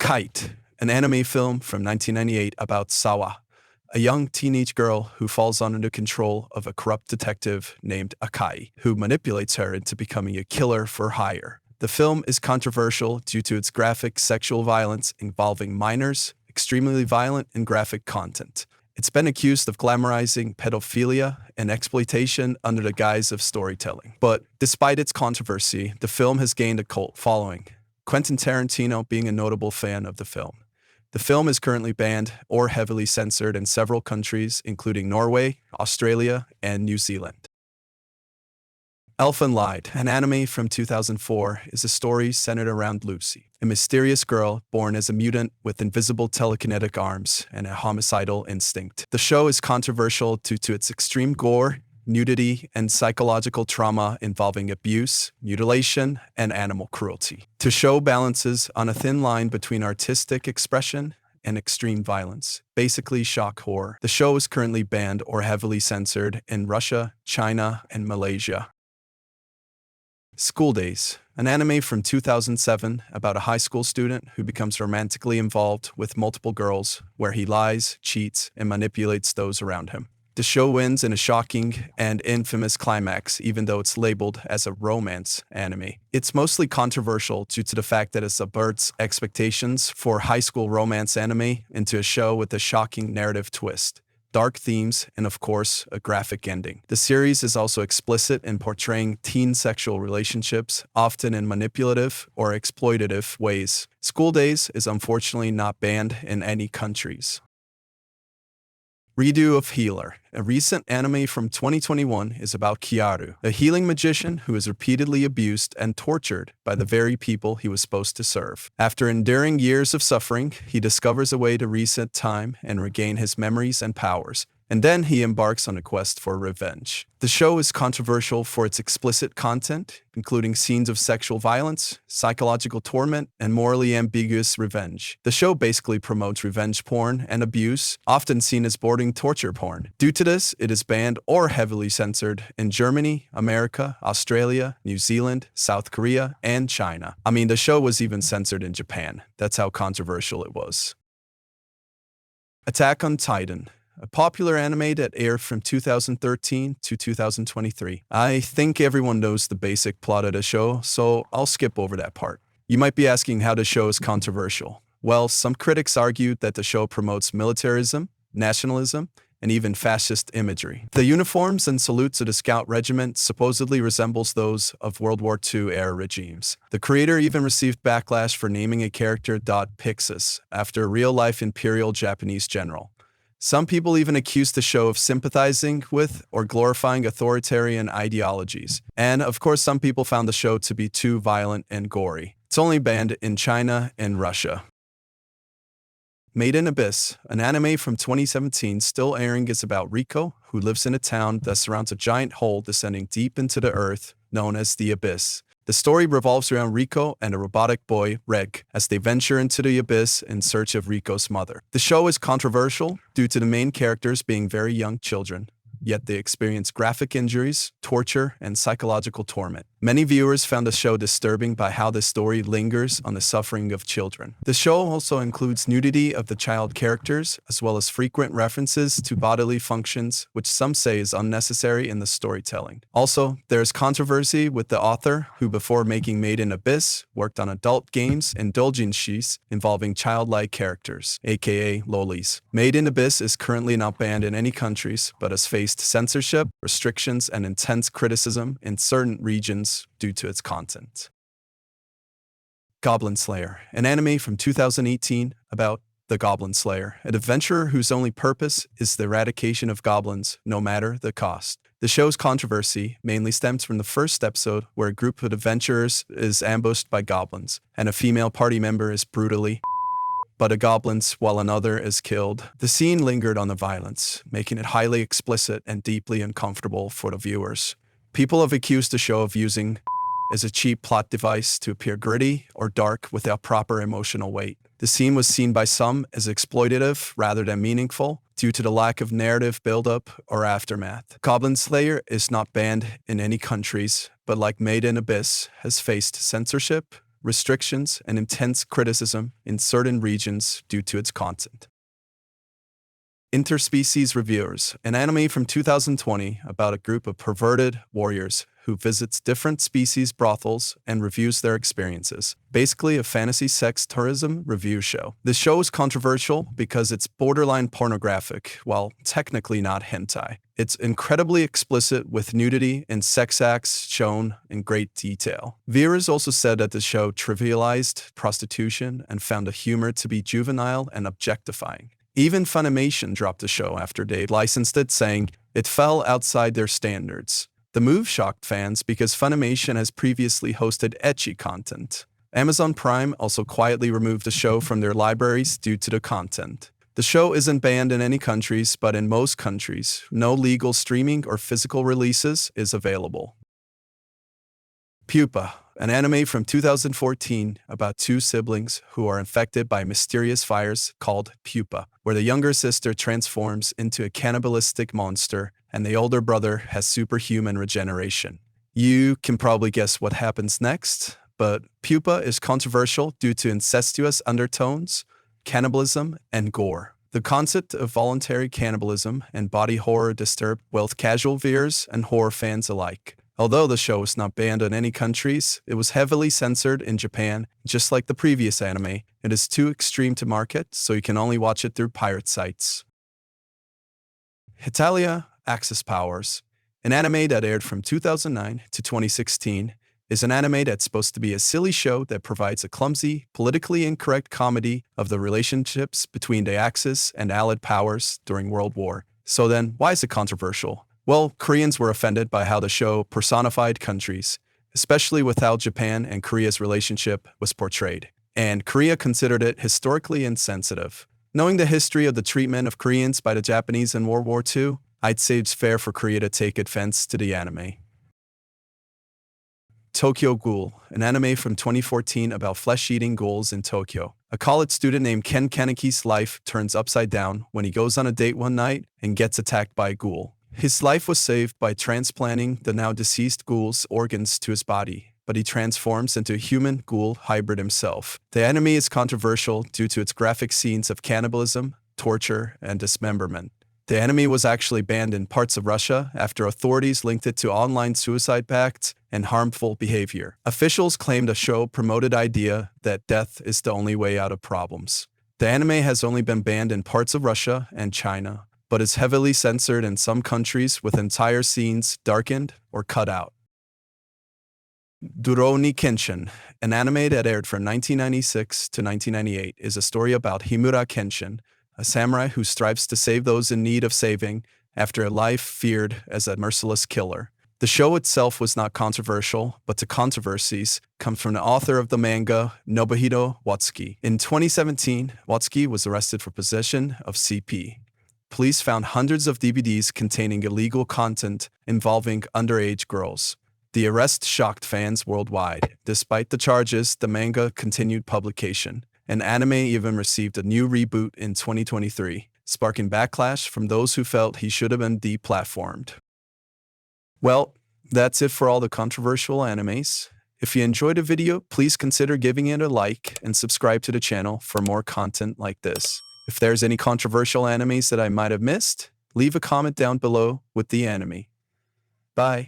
Kite, an anime film from 1998 about Sawa, a young teenage girl who falls under the control of a corrupt detective named Akai, who manipulates her into becoming a killer for hire. The film is controversial due to its graphic sexual violence involving minors, extremely violent and graphic content. It's been accused of glamorizing pedophilia and exploitation under the guise of storytelling. But despite its controversy, the film has gained a cult following, Quentin Tarantino being a notable fan of the film. The film is currently banned or heavily censored in several countries, including Norway, Australia, and New Zealand. Elen Lied, an anime from 2004, is a story centered around Lucy, a mysterious girl born as a mutant with invisible telekinetic arms and a homicidal instinct. The show is controversial due to its extreme gore, nudity, and psychological trauma involving abuse, mutilation, and animal cruelty. The show balances on a thin line between artistic expression and extreme violence, basically shock horror. The show is currently banned or heavily censored in Russia, China, and Malaysia. School Days, an anime from 2007 about a high school student who becomes romantically involved with multiple girls, where he lies, cheats, and manipulates those around him. The show ends in a shocking and infamous climax, even though it's labeled as a romance anime. It's mostly controversial due to the fact that it subverts expectations for high school romance anime into a show with a shocking narrative twist, dark themes, and of course, a graphic ending. The series is also explicit in portraying teen sexual relationships, often in manipulative or exploitative ways. School Days is unfortunately not banned in any countries. Redo of Healer, a recent anime from 2021, is about Kiaru, a healing magician who is repeatedly abused and tortured by the very people he was supposed to serve. After enduring years of suffering, he discovers a way to reset time and regain his memories and powers, and then he embarks on a quest for revenge. The show is controversial for its explicit content, including scenes of sexual violence, psychological torment, and morally ambiguous revenge. The show basically promotes revenge porn and abuse, often seen as bordering torture porn. Due to this, it is banned or heavily censored in Germany, America, Australia, New Zealand, South Korea, and China. I mean, the show was even censored in Japan. That's how controversial it was. Attack on Titan, a popular anime that aired from 2013 to 2023. I think everyone knows the basic plot of the show, so I'll skip over that part. You might be asking how the show is controversial. Well, some critics argued that the show promotes militarism, nationalism, and even fascist imagery. The uniforms and salutes of the Scout Regiment supposedly resembles those of World War II-era regimes. The creator even received backlash for naming a character Pixis, after a real-life Imperial Japanese general. Some people even accused the show of sympathizing with or glorifying authoritarian ideologies. And of course, some people found the show to be too violent and gory. It's only banned in China and Russia. Maiden Abyss, an anime from 2017 still airing, is about Riko, who lives in a town that surrounds a giant hole descending deep into the earth, known as the Abyss. The story revolves around Riko and a robotic boy, Reg, as they venture into the abyss in search of Riko's mother. The show is controversial due to the main characters being very young children, yet they experience graphic injuries, torture, and psychological torment. Many viewers found the show disturbing by how the story lingers on the suffering of children. The show also includes nudity of the child characters, as well as frequent references to bodily functions, which some say is unnecessary in the storytelling. Also, there is controversy with the author, who before making Maiden Abyss, worked on adult games and doujinshis involving childlike characters, aka lolis. Maiden Abyss is currently not banned in any countries, but has faced censorship, restrictions, and intense criticism in certain regions due to its content. Goblin Slayer, an anime from 2018 about the Goblin Slayer, an adventurer whose only purpose is the eradication of goblins, no matter the cost. The show's controversy mainly stems from the first episode, where a group of adventurers is ambushed by goblins, and a female party member is brutally by the goblins while another is killed. The scene lingered on the violence, making it highly explicit and deeply uncomfortable for the viewers. People have accused the show of using as a cheap plot device to appear gritty or dark without proper emotional weight. The scene was seen by some as exploitative rather than meaningful due to the lack of narrative build-up or aftermath. Goblin Slayer is not banned in any countries, but like Maiden Abyss, has faced censorship, restrictions, and intense criticism in certain regions due to its content. Interecies Reviewers, an anime from 2020 about a group of perverted warriors who visits different species brothels and reviews their experiences. Basically a fantasy sex tourism review show. The show is controversial because it's borderline pornographic, while technically not hentai. It's incredibly explicit with nudity and sex acts shown in great detail. Viewers also said that the show trivialized prostitution and found the humor to be juvenile and objectifying. Even Funimation dropped the show after they licensed it, saying it fell outside their standards. The move shocked fans because Funimation has previously hosted ecchi content. Amazon Prime also quietly removed the show from their libraries due to the content. The show isn't banned in any countries, but in most countries, no legal streaming or physical releases is available. Pupa, an anime from 2014 about two siblings who are infected by a mysterious virus called Pupa, where the younger sister transforms into a cannibalistic monster and the older brother has superhuman regeneration. You can probably guess what happens next, but Pupa is controversial due to incestuous undertones, cannibalism, and gore. The concept of voluntary cannibalism and body horror disturbed both casual viewers and horror fans alike. Although the show was not banned in any countries, it was heavily censored in Japan. Just like the previous anime, it is too extreme to market, so you can only watch it through pirate sites. Hetalia Axis Powers, an anime that aired from 2009 to 2016, is an anime that's supposed to be a silly show that provides a clumsy, politically incorrect comedy of the relationships between the Axis and Allied powers during World War. So then, why is it controversial? Well, Koreans were offended by how the show personified countries, especially with how Japan and Korea's relationship was portrayed. And Korea considered it historically insensitive. Knowing the history of the treatment of Koreans by the Japanese in World War II, I'd say it's fair for Korea to take offense to the anime. Tokyo Ghoul, an anime from 2014 about flesh-eating ghouls in Tokyo. A college student named Ken Kaneki's life turns upside down when he goes on a date one night and gets attacked by a ghoul. His life was saved by transplanting the now deceased ghoul's organs to his body, but he transforms into a human ghoul hybrid himself. The anime is controversial due to its graphic scenes of cannibalism, torture, and dismemberment. The anime was actually banned in parts of Russia after authorities linked it to online suicide pacts and harmful behavior. Officials claimed the show promoted the idea that death is the only way out of problems. The anime has only been banned in parts of Russia and China, but is heavily censored in some countries with entire scenes darkened or cut out. Duroni Kenshin, an anime that aired from 1996 to 1998, is a story about Himura Kenshin, a samurai who strives to save those in need of saving after a life feared as a merciless killer. The show itself was not controversial, but the controversies come from the author of the manga, Nobuhiro Watsuki. In 2017, Watsuki was arrested for possession of CP. Police found hundreds of DVDs containing illegal content involving underage girls. The arrest shocked fans worldwide. Despite the charges, the manga continued publication. An anime even received a new reboot in 2023, sparking backlash from those who felt he should have been deplatformed. Well, that's it for all the controversial animes. If you enjoyed the video, please consider giving it a like and subscribe to the channel for more content like this. If there's any controversial animes that I might have missed, leave a comment down below with the anime. Bye.